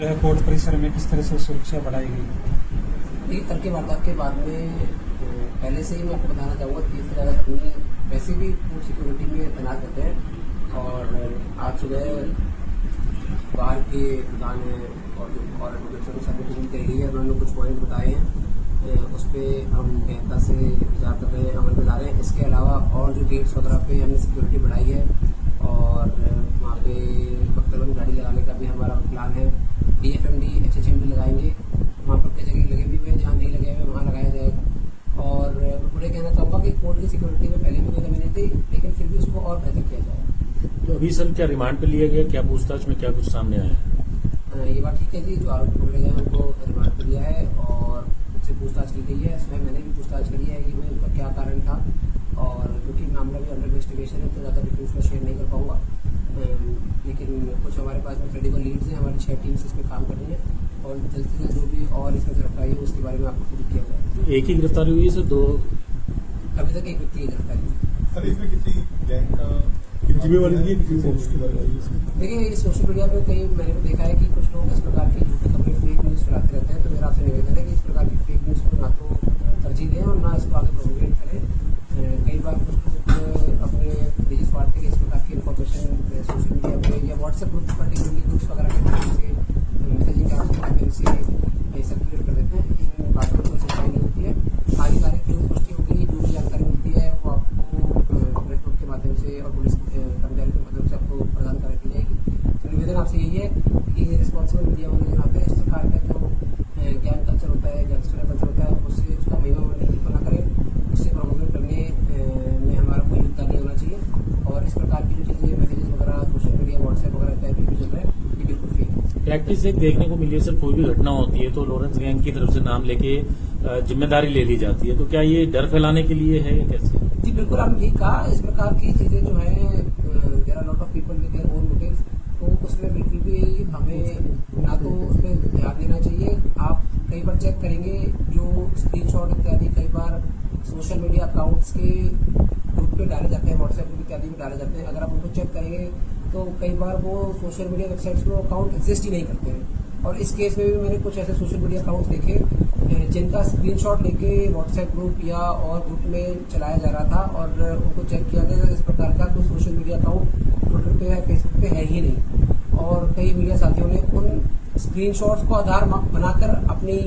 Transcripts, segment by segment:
Court परिसर में किस तरह से सुरक्षा बढ़ाई गई? ये कल की वारदात के बाद में पहले से ही मैं आपको बताना चाहूँगा कि इस तरह कर्मी वैसे भी फूड सिक्योरिटी में तैनात रहते हैं और आज सुबह बाहर के दुकान है और एडवोकेट सब मीटिंग करी गई है। उन्होंने कुछ पॉइंट बताए हैं, उस पर हम गहनता से विचार कर रहे हैं, अमल में ला रहे हैं। इसके अलावा और जो गेट्स वगैरह पे हमने सिक्योरिटी बढ़ाई है और वहाँ पे वक्तव्य गाड़ी लगाने का भी हमारा प्लान है। DFMD HHMD लगाएंगे, वहाँ पर कई जगह लगे भी हुए हैं, जहाँ नहीं लगे हुए वहाँ लगाया जाएगा। और पूरे कहना चाहूँगा कि कोर्ट की सिक्योरिटी में पहले भी कोई कमी नहीं थी, लेकिन फिर भी उसको और बेहतर किया जाएगा। तो अभी सर क्या रिमांड पे लिया गया, क्या पूछताछ में क्या कुछ सामने आया है? ये बात ठीक है जी, जो आरोपी पकड़े गए हैं उनको रिमांड पर लिया है और उनसे पूछताछ की गई है। स्वयं मैंने भी पूछताछ करी है कि भाई उनका क्या कारण था, और क्योंकि मामला भी अंडर इन्वेस्टिगेशन है तो ज़्यादा डिटेल्स में शेयर नहीं कर पाऊँगा, लेकिन कुछ हमारे पास में क्रेडिबल लीड्स हैं, हमारी 6 टीम्स इस पर काम कर रही हैं और जल्द से जल्द जो भी और इसमें गिरफ्तारी है उसके बारे में आपको पूरी किया जाएगा। एक ही गिरफ्तारी हुई है सर? दो अभी तक एक व्यक्ति की गिरफ्तारी है। सर इसमें किसी गैंग का जिम्मेवारी नहीं है? देखिए, ये सोशल मीडिया पे कई मैंने भी देखा है कि कुछ लोग इस प्रकार की झूठी खबरें फेक न्यूज़ फैलाते रहते हैं, तो मेरा आपसे निवेदन है कि इस प्रकार की फेक न्यूज़ को ना तो तरजीह दें और ना इसको आगे प्रोपेगेट करें। कई बार कुछ लोग अपने निजी स्वार्थ के लिए इस प्रकार की इन्फॉर्मेशन सोशल मीडिया पे या व्हाट्सएप ग्रुप पर्टिकुलरली ग्रुप्स वगैरह के माध्यम से मैसेजिंग के माध्यम से सर्कुलेट कर देते हैं। इन बातों में कोई सच्चाई नहीं होती है। आधिकारिक जो पुष्टि होगी, जो भी जानकारी मिलती है वो आपको नेटवर्क के माध्यम से और पुलिस कर्मचारी के माध्यम से आपको प्रदान कर दी जाएगी। तो निवेदन आपसे यही है कि रिस्पॉन्सिबल मीडिया होने के नाते इस प्रकार का जो ज्ञान कल्चर होता है, गैंगस्टर कल्चर होता है, उससे उसका महिमा मंडल ना करें, उससे प्रोमोट करने में हमारा कोई योगदान नहीं होना चाहिए। और इस प्रकार की जो चीज़ें मैसेजेस वगैरह सोशल मीडिया व्हाट्सएप वगैरह इत्यादि भी चल रहा है, ये बिल्कुल फेक है। प्रैक्टिस एक देखने को मिली है सर, कोई भी घटना होती है तो लॉरेंस गैंग की तरफ से नाम लेके जिम्मेदारी ले ली जाती है, तो क्या ये डर फैलाने के लिए है या कैसे? जी बिल्कुल, आपने ठीक कहा। इस प्रकार की चीज़ें जो है there are lot of people with their own motives, तो उसमें बिल्कुल भी हमें ना तो उस पर ध्यान देना चाहिए। आप कई बार चेक करेंगे जो स्क्रीनशॉट इत्यादि कई बार सोशल मीडिया अकाउंट्स के ग्रुप पे डाले जाते हैं, व्हाट्सएप ग्रुप इत्यादि में डाले जाते हैं। अगर आप उनको चेक करेंगे तो कई बार वो सोशल मीडिया वेबसाइट्स में अकाउंट एग्जिस्ट ही नहीं करते हैं। और इस केस में भी मैंने कुछ ऐसे सोशल मीडिया अकाउंट देखे जिनका स्क्रीनशॉट लेके व्हाट्सएप ग्रुप या और ग्रुप में चलाया जा रहा था और उनको चेक किया गया, इस प्रकार का कोई सोशल मीडिया अकाउंट ट्विटर पे या फेसबुक पे है ही नहीं। और कई मीडिया साथियों ने उन स्क्रीनशॉट्स को आधार बनाकर अपनी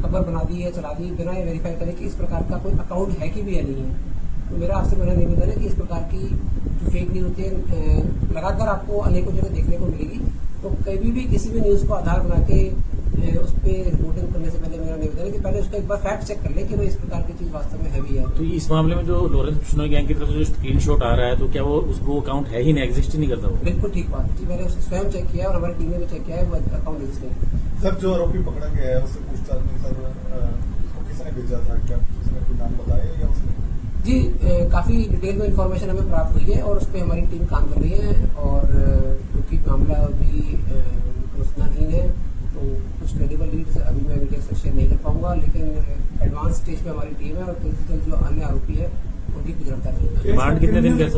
खबर बना दी है, चला दी, बिना वेरीफाई करे कि इस प्रकार का कोई अकाउंट है कि भी है नहीं है। तो मेरा आपसे मेरा निवेदन है कि इस प्रकार की जो फेक न्यूज होती है लगातार आपको अनेकों जगह देखने को मिलेगी, तो कभी भी किसी भी न्यूज को आधार बना के उस पर रिपोर्टिंग करने से पहले मेरा निवेदन है कि पहले उसका एक बार फैक्ट चेक कर ले कि भाई इस प्रकार की चीज वास्तव में है भी है। तो इस मामले में जो लॉरेंस बिश्नोई गैंग की तरफ से जो स्क्रीनशॉट आ रहा है, तो क्या वो उसको अकाउंट है ही नहीं, एग्जिस्ट ही नहीं करता वो? बिल्कुल ठीक बात जी, मैंने उसे स्वयं चेक किया और हमारी टीम ने भी चेक किया है, वो अकाउंट एग्जिस्ट नहीं। सर जो आरोपी पकड़ा गया है उससे पूछताछ में सर उसको किसने भेजा था, क्या किसी ने कोई नाम बताया या उसने? जी काफी डिटेल में इंफॉर्मेशन हमें प्राप्त हुई है और उस पर हमारी टीम काम कर रही है। और क्योंकि मामला अभी सूचनाहीन है तो कुछ क्रेडिबल लीड्स अभी मैं मीडिया से शेयर नहीं कर पाऊंगा, लेकिन एडवांस स्टेज पे हमारी टीम है और जल्द से जल्द जो अन्य आरोपी है उनकी भी गिरफ्तारी है। रिमांड कितने दिन कैसे?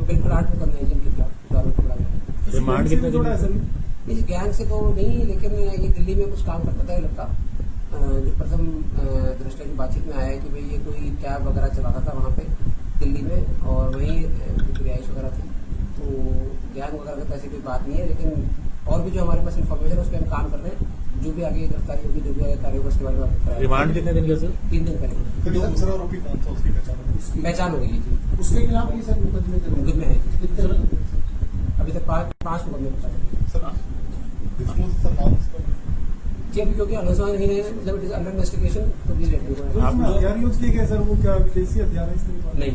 बिल्कुल 8 मुकदमे हैं जिनके खिलाफ आरोप पकड़ा गया। रिमांड कितने दिन? इस गैंग से तो नहीं, लेकिन ये दिल्ली में कुछ काम करता था ये लड़का, जो प्रथम दृष्टया की बातचीत में आया है कि भाई ये कोई कैब वगैरह चलाता था वहाँ पे दिल्ली में और वहीं रिहाइश वगैरह थी, तो गैंग वगैरह का ऐसी कोई बात नहीं है। लेकिन और भी जो हमारे पास इन्फॉर्मेशन है उस पर हम काम कर रहे हैं, जो भी आगे गिरफ्तारी होगी, जो भी आगे कार्य होगा उसके बारे में। रिमांड कितने दिन कैसे? 3 दिन करेंगे। फिर दूसरा आरोपी कौन था, उसकी पहचान हो गई जी, उसके खिलाफ भी सर मुकदमे है अभी तक 5 मुकदमे बताए सर नाम जी। अभी क्योंकि अनुसंधान ही है, जब इट इज अंडर इन्वेस्टिगेशन तो प्लीज लेट मी हथियार यूज किए गए सर, वो क्या विदेशी हथियार है इस्तेमाल? नहीं।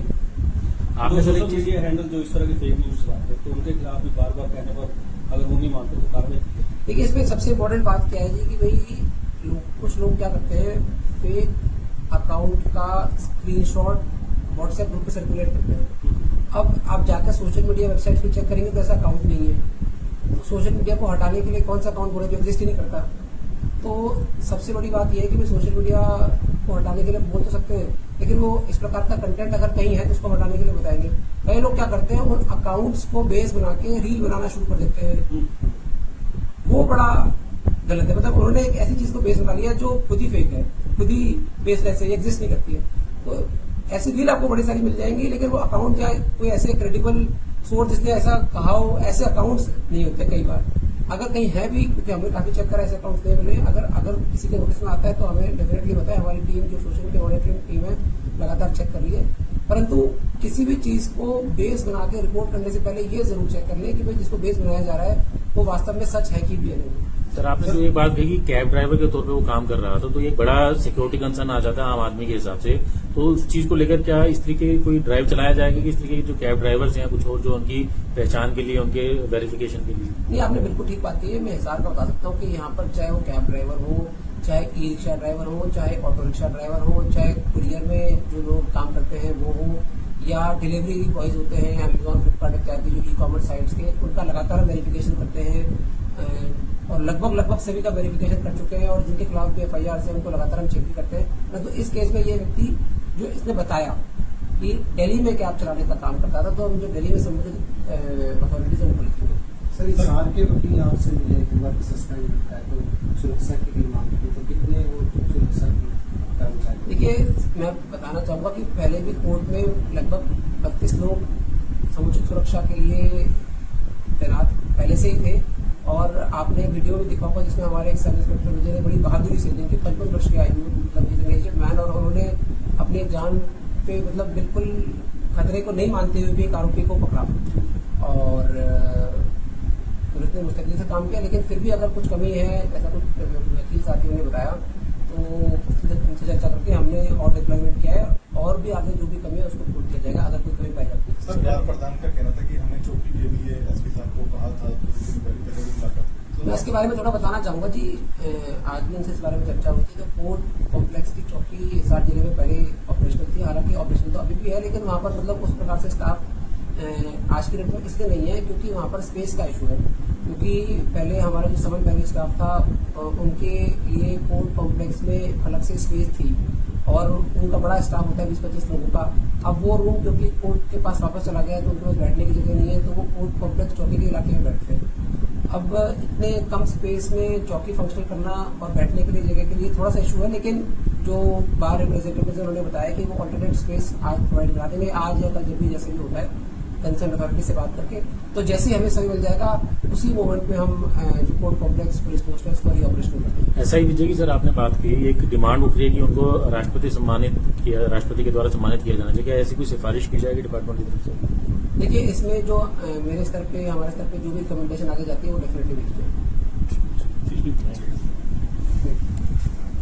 आपने सर सोशल मीडिया हैंडल जो इस तरह की फेक न्यूज चलाते हैं तो उनके खिलाफ भी बार बार कहने पर अगर वो नहीं मानते तो कार्रवाई? देखिए, इसमें सबसे इम्पोर्टेंट बात क्या है जी कि भाई कुछ लोग क्या करते हैं, फेक अकाउंट का स्क्रीनशॉट व्हाट्सएप ग्रुप पे सर्कुलेट करते हैं। अब आप जाकर सोशल मीडिया वेबसाइट पे चेक करेंगे तो ऐसा अकाउंट नहीं है। सोशल मीडिया को हटाने के लिए कौन सा अकाउंट बोले जो एग्जिस्ट ही नहीं करता। तो सबसे बड़ी बात यह है कि भाई सोशल मीडिया को हटाने के लिए बोल तो सकते हैं, लेकिन वो इस प्रकार का कंटेंट अगर कहीं है तो उसको हटाने के लिए बताएंगे। कई लोग क्या करते हैं, उन अकाउंट्स को बेस बना के रील बनाना शुरू कर देते हैं। वो बड़ा गलत है। मतलब उन्होंने एक ऐसी चीज को बेस बना लिया जो खुद ही फेक है, खुद ही बेसलेस है, एग्जिस्ट नहीं करती है। तो ऐसी रील आपको बड़ी सारी मिल जाएंगी, लेकिन वो अकाउंट या कोई ऐसे क्रेडिबल सोर्स जिसने ऐसा कहा हो, ऐसे अकाउंट्स नहीं होते कई बार। अगर कहीं है भी, क्योंकि हमने काफी चेक करा, ऐसे अकाउंट्स नहीं मिले। अगर किसी के नोटिस में आता है तो हमें डेफिनेटली बताए। हमारी टीम जो सोशल मीडिया मॉनिटरिंग टीम है लगातार चेक कर रही है। परंतु किसी भी चीज को बेस बना के रिपोर्ट करने से पहले ये जरूर चेक कर ले कि भाई जिसको बेस बनाया जा रहा है वो वास्तव में सच है कि भी है नहीं। सर, आपने जो ये बात कही कि कैब ड्राइवर के तौर पे वो काम कर रहा था, तो ये एक बड़ा सिक्योरिटी कंसर्न आ जाता है आम आदमी के हिसाब से। तो उस चीज को लेकर क्या इस तरीके की कोई ड्राइव चलाया जाएगा कि इस तरीके के जो कैब ड्राइवर्स हैं कुछ और जो उनकी पहचान के लिए, उनके वेरिफिकेशन के लिए? नहीं, आपने बिल्कुल ठीक बात की है। मैं हिसार का बता सकता हूँ कि यहाँ पर चाहे वो कैब ड्राइवर हो, चाहे ई रिक्शा ड्राइवर हो, चाहे ऑटो रिक्शा ड्राइवर हो, चाहे कुरियर में जो लोग काम करते हैं वो हो, या डिलीवरी बॉयज होते हैं अमेजॉन, फ्लिपकार्ट इत्यादि जो ई कॉमर्स साइट्स के, उनका लगातार वेरिफिकेशन करते हैं और लगभग सभी का वेरिफिकेशन कर चुके हैं। और जिनके खिलाफ भी FIR है उनको लगातार हम चेक भी करते हैं। तो इस केस में ये व्यक्ति जो इसने बताया कि दिल्ली में कैब चलाने का काम करता था, तो हम जो दिल्ली में संबंधित अथॉरिटीज उनको लिखेंगे। सर, इस साल के वकील आपसे मिले कि वर्क सस्पेंड करता है तो सुरक्षा के लिए मांगते, तो कितने वो सुरक्षा के कर्मचारी? देखिए, मैं बताना चाहूंगा कि पहले भी कोर्ट में लगभग 32 लोग समुचित सुरक्षा के लिए तैनात पहले से ही थे। और आपने वीडियो में दिखा होगा जिसमें हमारे एक सब इंस्पेक्टर विजय ने बड़ी बहादुरी से, जिनकी 55 वर्ष की आयु, मतलब एजेड मैन, और उन्होंने अपनी जान पे मतलब बिल्कुल खतरे को नहीं मानते हुए भी एक आरोपी को पकड़ा और पुलिस ने मुस्तकिल से काम किया। लेकिन फिर भी अगर कुछ कमी है, ऐसा कुछ वकील साथियों ने बताया, तो उनसे चर्चा करके हमने और डिप्लॉयमेंट किया है और भी आगे जो भी कमी है उसको पूर्ण किया जाएगा अगर कोई कमी पाई जाती है। सर, बिहार प्रधान का कहना था कि हमने चौकी के लिए एसपी साहब को कहा था तो मैं इसके बारे में थोड़ा बताना चाहूंगा जी। आज भी उनसे इस बारे में चर्चा हुई थी। तो कोर्ट कॉम्प्लेक्स की चौकी हिसार जिले में पहले ऑपरेशनल थी, हालांकि ऑपरेशनल तो अभी भी है, लेकिन वहाँ पर मतलब उस प्रकार से स्टाफ आज की डेट में इसलिए नहीं है क्योंकि वहाँ पर स्पेस का इशू है। क्योंकि पहले हमारा जो समन पहले स्टाफ था उनके लिए कोर्ट कॉम्प्लेक्स में अलग से स्पेस थी और उनका बड़ा स्टाफ होता है 20-25 लोगों का। अब वो रूम क्योंकि कोर्ट के पास वापस चला गया तो उनके पास बैठने की जगह नहीं है, तो वो कोर्ट कॉम्प्लेक्स चौकी के इलाके में बैठते हैं। अब इतने कम स्पेस में चौकी फंक्शनल करना और बैठने के लिए जगह के लिए थोड़ा सा इशू है, लेकिन जो बार रिप्रेजेंटेटिव उन्होंने बताया कि वो ऑल्टरनेट स्पेस आज प्रोवाइड करा देंगे, आज या कल जब भी जैसे भी होता है कंसर्न अथॉरिटी से बात करके। तो जैसे ही हमें सही मिल जाएगा उसी मोमेंट में हम जो कोर्ट कॉम्प्लेक्स पुलिस पोस्ट है उसको रीऑपरेशनल कर देंगे। ऐसा ही विजय की सर आपने बात की, एक डिमांड उठ रही है कि उनको राष्ट्रपति के द्वारा सम्मानित किया जाना चाहिए। क्या ऐसी कोई सिफारिश की जाएगी डिपार्टमेंट की तरफ से? देखिए, इसमें जो मेरे स्तर पे, हमारे स्तर पे जो भी रिकमेंडेशन आगे जाती है वो डेफिनेटली भेजी जाएगी।